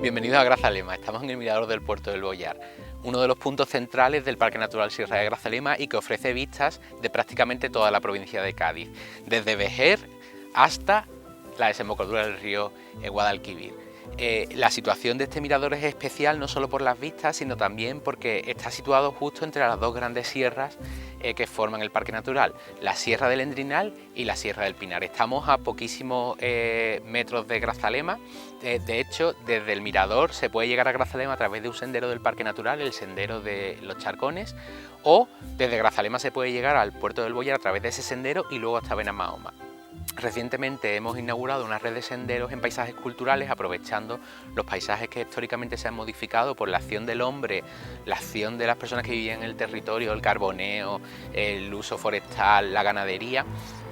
Bienvenidos a Grazalema, estamos en el mirador del puerto del Boyar, uno de los puntos centrales del Parque Natural Sierra de Grazalema y que ofrece vistas de prácticamente toda la provincia de Cádiz, desde Vejer hasta la desembocadura del río Guadalquivir. La situación de este mirador es especial no solo por las vistas, sino también porque está situado justo entre las dos grandes sierras que forman el Parque Natural, la Sierra del Endrinal y la Sierra del Pinar. Estamos a poquísimos metros de Grazalema. De hecho, desde el mirador se puede llegar a Grazalema a través de un sendero del Parque Natural, el Sendero de los Charcones, o desde Grazalema se puede llegar al puerto del Boyar a través de ese sendero y luego hasta Benamahoma. Recientemente hemos inaugurado una red de senderos en paisajes culturales, aprovechando los paisajes que históricamente se han modificado por la acción del hombre, la acción de las personas que vivían en el territorio, el carboneo, el uso forestal, la ganadería.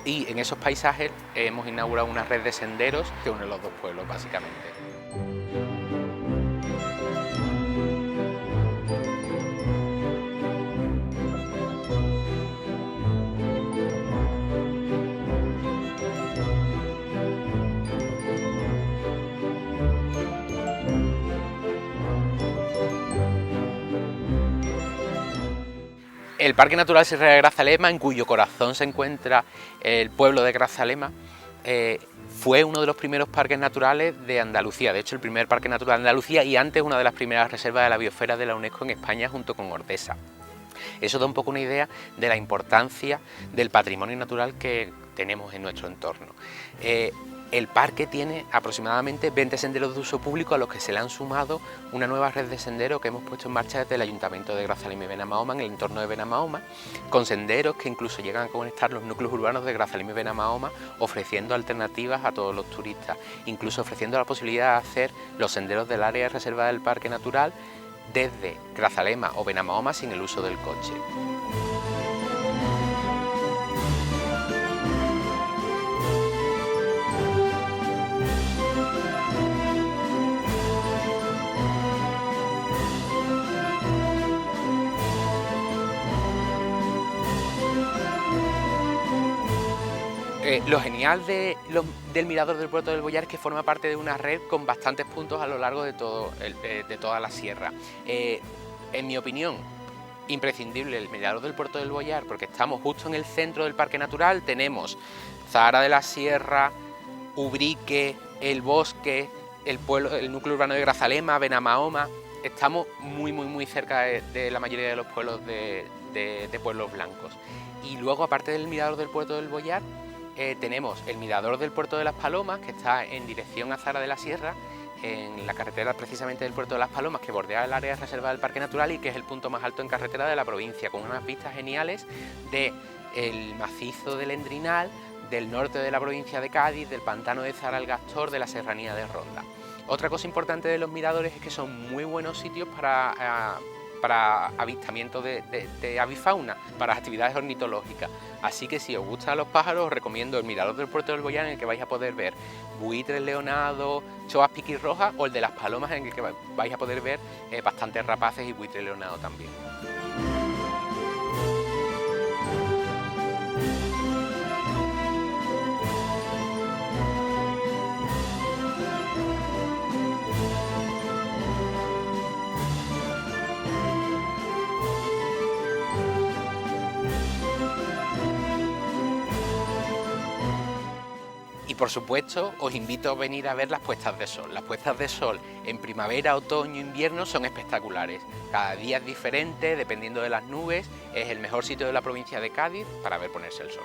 Y en esos paisajes hemos inaugurado una red de senderos que une los dos pueblos, básicamente. El Parque Natural Sierra de Grazalema, en cuyo corazón se encuentra el pueblo de Grazalema, fue uno de los primeros parques naturales de Andalucía, de hecho el primer parque natural de Andalucía y antes una de las primeras reservas de la biosfera de la UNESCO en España junto con Ordesa. Eso da un poco una idea de la importancia del patrimonio natural que tenemos en nuestro entorno. El parque tiene aproximadamente 20 senderos de uso público a los que se le han sumado una nueva red de senderos que hemos puesto en marcha desde el Ayuntamiento de Grazalema y Benamahoma, en el entorno de Benamahoma, con senderos que incluso llegan a conectar los núcleos urbanos de Grazalema y Benamahoma, ofreciendo alternativas a todos los turistas, incluso ofreciendo la posibilidad de hacer los senderos del área de reserva del Parque Natural desde Grazalema o Benamahoma sin el uso del coche. Lo genial del mirador del puerto del Boyar es que forma parte de una red con bastantes puntos a lo largo de toda la sierra. En mi opinión, imprescindible el mirador del puerto del Boyar porque estamos justo en el centro del Parque Natural, tenemos Zahara de la Sierra, Ubrique, el Bosque, el núcleo urbano de Grazalema, Benamahoma. Estamos muy cerca de la mayoría de los pueblos de pueblos blancos. Y luego, aparte del mirador del puerto del Boyar, tenemos el mirador del puerto de Las Palomas, que está en dirección a Zahara de la Sierra, en la carretera precisamente del puerto de Las Palomas, que bordea el área de reserva del Parque Natural y que es el punto más alto en carretera de la provincia, con unas vistas geniales del macizo del Endrinal, del norte de la provincia de Cádiz, del pantano de Zara el Gastor, de la serranía de Ronda. Otra cosa importante de los miradores es que son muy buenos sitios para avistamiento de avifauna, para actividades ornitológicas. Así que si os gustan los pájaros, os recomiendo el mirador del puerto del Boyar, en el que vais a poder ver buitres leonados, choas piquirrojas, o el de Las Palomas, en el que vais a poder ver bastantes rapaces y buitre leonado también. Y por supuesto os invito a venir a ver las puestas de sol. Las puestas de sol en primavera, otoño, invierno son espectaculares. Cada día es diferente, dependiendo de las nubes, es el mejor sitio de la provincia de Cádiz para ver ponerse el sol.